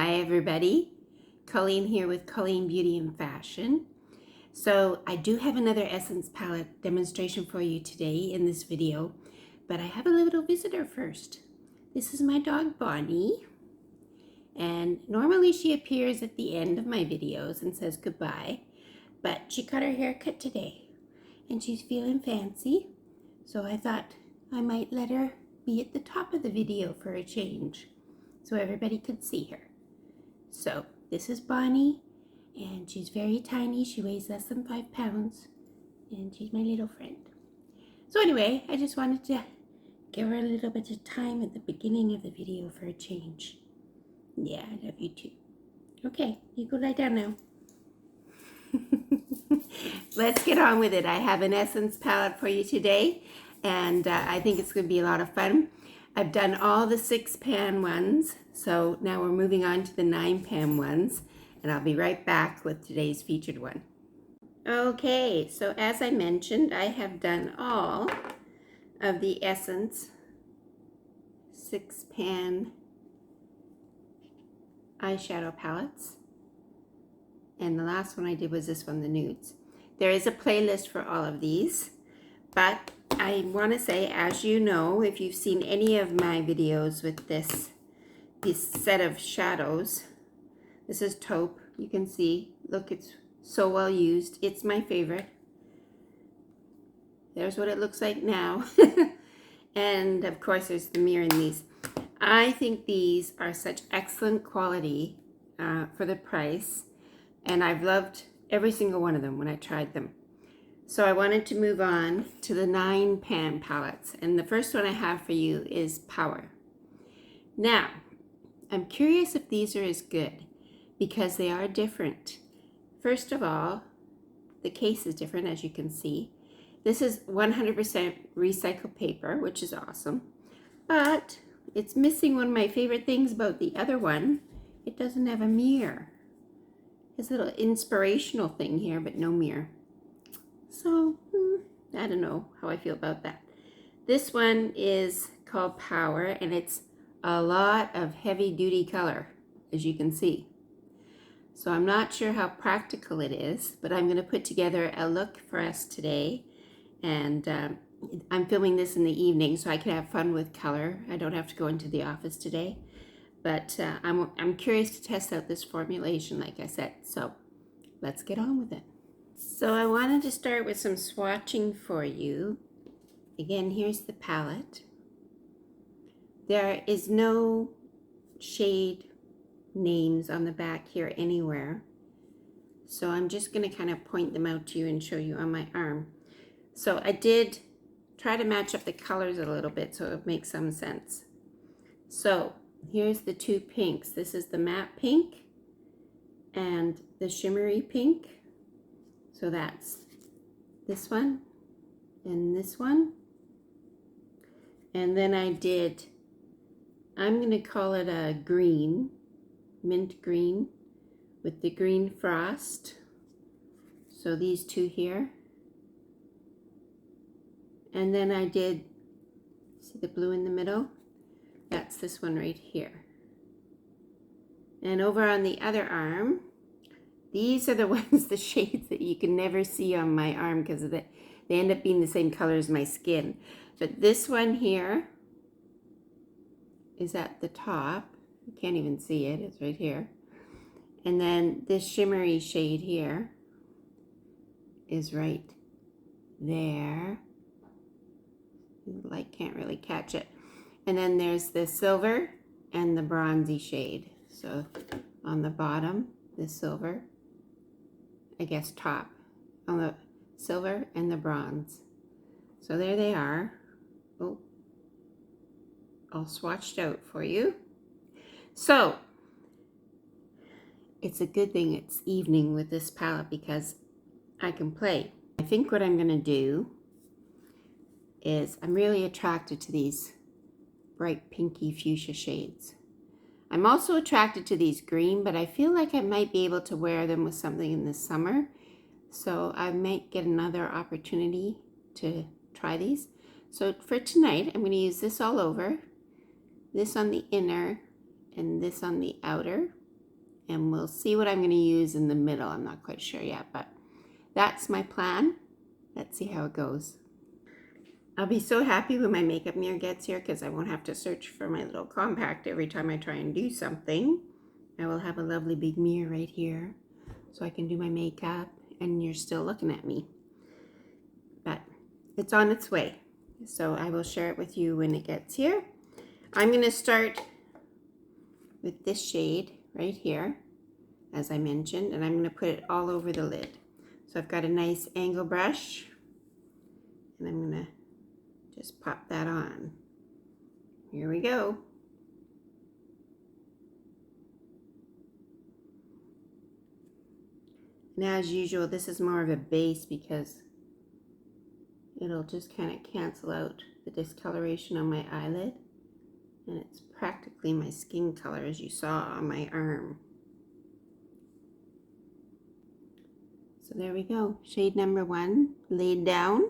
Hi everybody, Colleen here with Colleen Beauty and Fashion. So I do have another Essence palette demonstration for you today in this video, but I have a little visitor first. This is my dog Bonnie, and normally she appears at the end of my videos and says goodbye, but she got her hair cut today and she's feeling fancy, so I thought I might let her be at the top of the video for a change so everybody could see her. So this is Bonnie, and she's very tiny. She weighs less than 5 pounds, and she's my little friend. So anyway, I just wanted to give her a little bit of time at the beginning of the video for a change. Yeah, I love you too. Okay, you go lie down now. Let's get on with it. I have an Essence palette for you today, and I think it's going to be a lot of fun. I've done all the 6-pan ones, so now we're moving on to the 9-pan ones, and I'll be right back with today's featured one. Okay, so as I mentioned, I have done all of the Essence 6-pan eyeshadow palettes, and the last one I did was this one, the nudes. There is a playlist for all of these, but I want to say, as you know, if you've seen any of my videos with this set of shadows, this is taupe. You can see, look, it's so well used. It's my favorite. There's what it looks like now. And of course, there's the mirror in these. I think these are such excellent quality for the price, and I've loved every single one of them when I tried them. So I wanted to move on to the 9-pan palettes, and the first one I have for you is Power. Now, I'm curious if these are as good because they are different. First of all, the case is different, as you can see. This is 100% recycled paper, which is awesome, but it's missing one of my favorite things about the other one. It doesn't have a mirror. It's a little inspirational thing here, but no mirror. So, I don't know how I feel about that. This one is called Power, and it's a lot of heavy-duty color, as you can see. So I'm not sure how practical it is, but I'm going to put together a look for us today. And I'm filming this in the evening, so I can have fun with color. I don't have to go into the office today. But I'm curious to test out this formulation, like I said. So let's get on with it. So I wanted to start with some swatching for you. Again, here's the palette. There is no shade names on the back here anywhere. So I'm just going to kind of point them out to you and show you on my arm. So I did try to match up the colors a little bit so it would make some sense. So here's the two pinks. This is the matte pink and the shimmery pink. So that's this one and this one. And then I'm going to call it a green, mint green with the green frost. So these two here. And then I did, see the blue in the middle? That's this one right here. And over on the other arm, these are the ones, the shades that you can never see on my arm because they end up being the same color as my skin. But this one here is at the top. You can't even see it, it's right here. And then this shimmery shade here is right there. The light can't really catch it. And then there's the silver and the bronzy shade. So on the bottom, the silver, I guess top, on the silver and the bronze. So there they are. Oh, all swatched out for you. So it's a good thing it's evening with this palette because I can play. I think what I'm going to do is I'm really attracted to these bright pinky fuchsia shades. I'm also attracted to these green, but I feel like I might be able to wear them with something in the summer. So I might get another opportunity to try these. So for tonight, I'm going to use this all over, this on the inner, and this on the outer. and we'll see what I'm going to use in the middle. I'm not quite sure yet, but that's my plan. Let's see how it goes. I'll be so happy when my makeup mirror gets here because I won't have to search for my little compact every time I try and do something. I will have a lovely big mirror right here so I can do my makeup and you're still looking at me. But it's on its way, so I will share it with you when it gets here. I'm going to start with this shade right here, as I mentioned, and I'm going to put it all over the lid. So I've got a nice angle brush, and I'm going to just pop that on. Here we go. And as usual, this is more of a base because it'll just kind of cancel out the discoloration on my eyelid. And it's practically my skin color, as you saw on my arm. So there we go. Shade number 1 laid down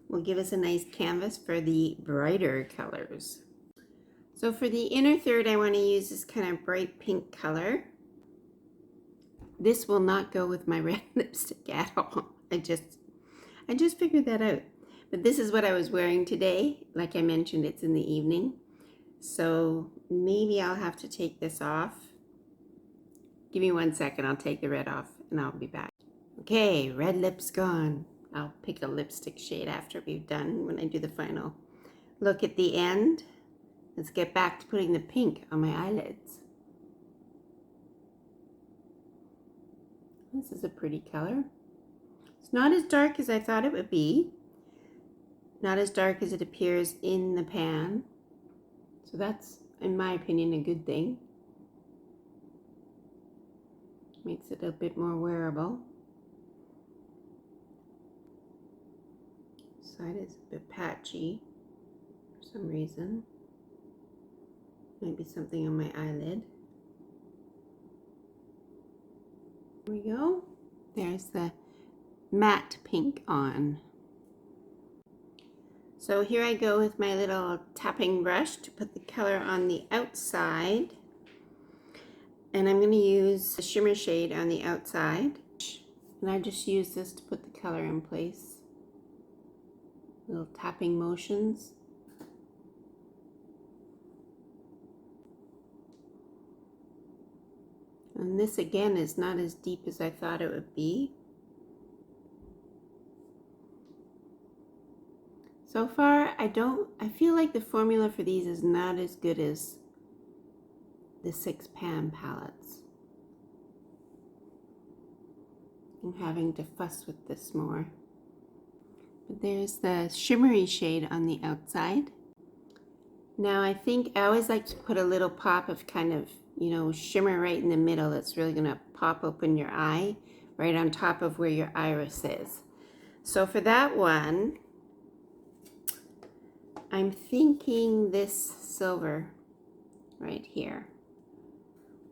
will give us a nice canvas for the brighter colors. So for the inner third, I want to use this kind of bright pink color. This will not go with my red lipstick at all. I just figured that out. But this is what I was wearing today. Like I mentioned, it's in the evening. So maybe I'll have to take this off. Give me 1 second, I'll take the red off and I'll be back. Okay, red lips gone. I'll pick a lipstick shade after we've done when I do the final look at the end. Let's get back to putting the pink on my eyelids. This is a pretty color. It's not as dark as I thought it would be. Not as dark as it appears in the pan. So that's, in my opinion, a good thing. Makes it a bit more wearable. Side is a bit patchy for some reason. Maybe something on my eyelid. There we go. There's the matte pink on. So here I go with my little tapping brush to put the color on the outside. And I'm going to use the shimmer shade on the outside. And I just use this to put the color in place. Little tapping motions. And this again is not as deep as I thought it would be. So far, I feel like the formula for these is not as good as the 6 pan palettes. I'm having to fuss with this more. But there's the shimmery shade on the outside. Now I think I always like to put a little pop of kind of, you know, shimmer right in the middle that's really going to pop open your eye right on top of where your iris is. So for that one, I'm thinking this silver right here.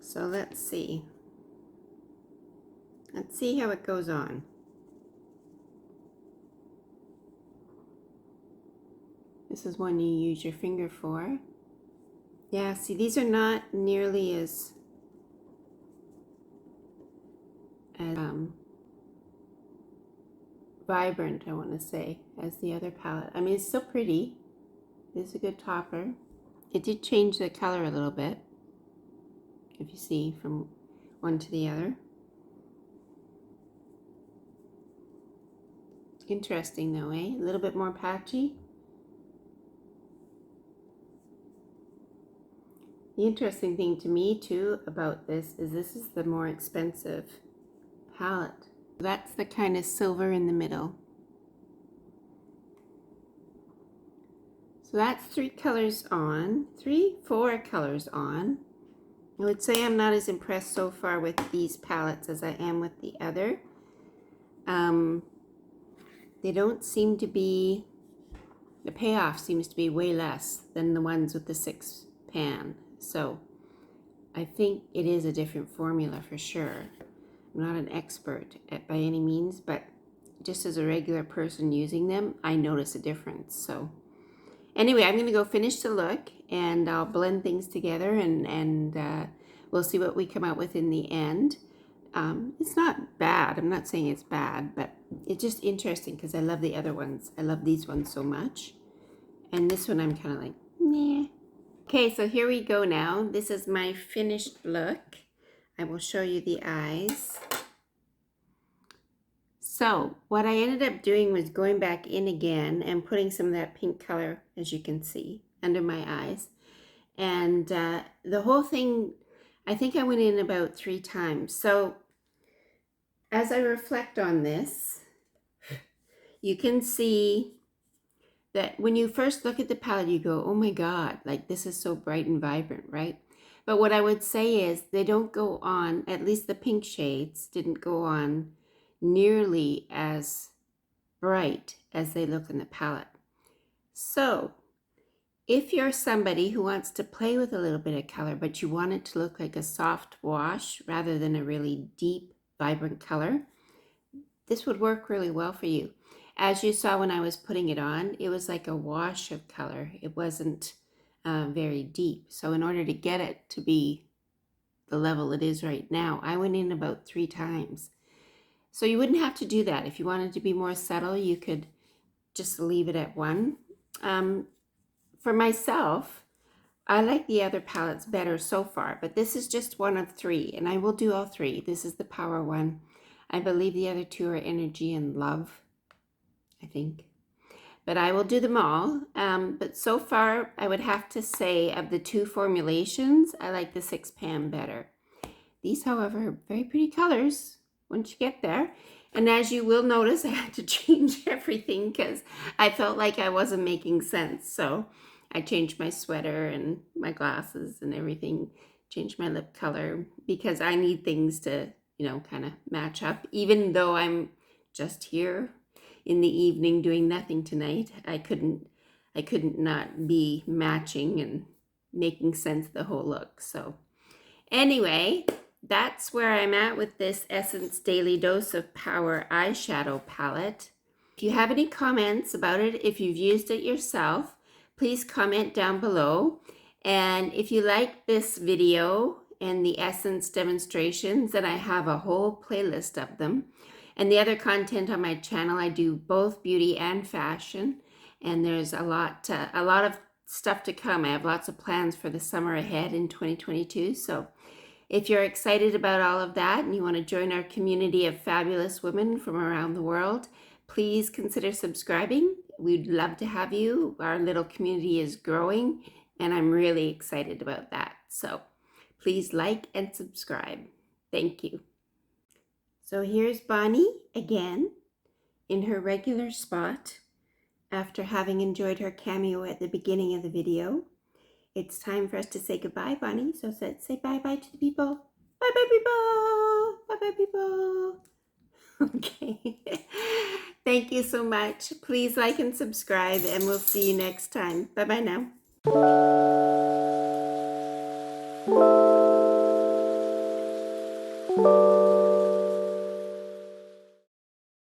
So let's see. Let's see how it goes on. This is one you use your finger for. Yeah, see, these are not nearly as vibrant, I want to say, as the other palette. I mean, it's still pretty. It's a good topper. It did change the color a little bit, if you see, from one to the other. Interesting though, eh? A little bit more patchy. The interesting thing to me too about this is the more expensive palette. That's the kind of silver in the middle. So that's 4 colors on. I would say I'm not as impressed so far with these palettes as I am with the other. They don't seem to be, the payoff seems to be way less than the ones with the 6 pan. So I think it is a different formula for sure. I'm not an expert by any means, but just as a regular person using them, I notice a difference. So anyway, I'm going to go finish the look and I'll blend things together and we'll see what we come out with in the end. It's not bad. I'm not saying it's bad, but it's just interesting because I love the other ones. I love these ones so much. And this one I'm kind of like, meh. Okay, so here we go now. This is my finished look. I will show you the eyes. So what I ended up doing was going back in again and putting some of that pink color, as you can see, under my eyes. And the whole thing, I think I went in about 3 times. So as I reflect on this, you can see that when you first look at the palette, you go, oh my God, like this is so bright and vibrant, right? But what I would say is they don't go on, at least the pink shades didn't go on nearly as bright as they look in the palette. So if you're somebody who wants to play with a little bit of color, but you want it to look like a soft wash rather than a really deep, vibrant color, this would work really well for you. As you saw when I was putting it on, it was like a wash of color. It wasn't very deep. So in order to get it to be the level it is right now, I went in about 3 times. So you wouldn't have to do that. If you wanted to be more subtle, you could just leave it at 1. For myself, I like the other palettes better so far, but this is just one of 3, and I will do all 3. This is the Power one. I believe the other 2 are Energy and Love, I think. But I will do them all. But so far, I would have to say of the 2 formulations, I like the 6 pan better. These, however, are very pretty colors once you get there. And as you will notice, I had to change everything because I felt like I wasn't making sense. So I changed my sweater and my glasses and everything, changed my lip color because I need things to, you know, kind of match up. Even though I'm just here in the evening doing nothing tonight, I couldn't not be matching and making sense of the whole look. So anyway, that's where I'm at with this Essence Daily Dose of Power eyeshadow palette. If you have any comments about it, if you've used it yourself, please comment down below. And if you like this video and the Essence demonstrations, then I have a whole playlist of them. And the other content on my channel, I do both beauty and fashion. And there's a lot of stuff to come. I have lots of plans for the summer ahead in 2022. So if you're excited about all of that and you want to join our community of fabulous women from around the world, please consider subscribing. We'd love to have you. Our little community is growing and I'm really excited about that. So please like and subscribe. Thank you. So here's Bonnie again in her regular spot after having enjoyed her cameo at the beginning of the video. It's time for us to say goodbye, Bonnie. So let's say bye-bye to the people. Bye-bye, people. Bye-bye, people. Okay. Thank you so much. Please like and subscribe, and we'll see you next time. Bye-bye now.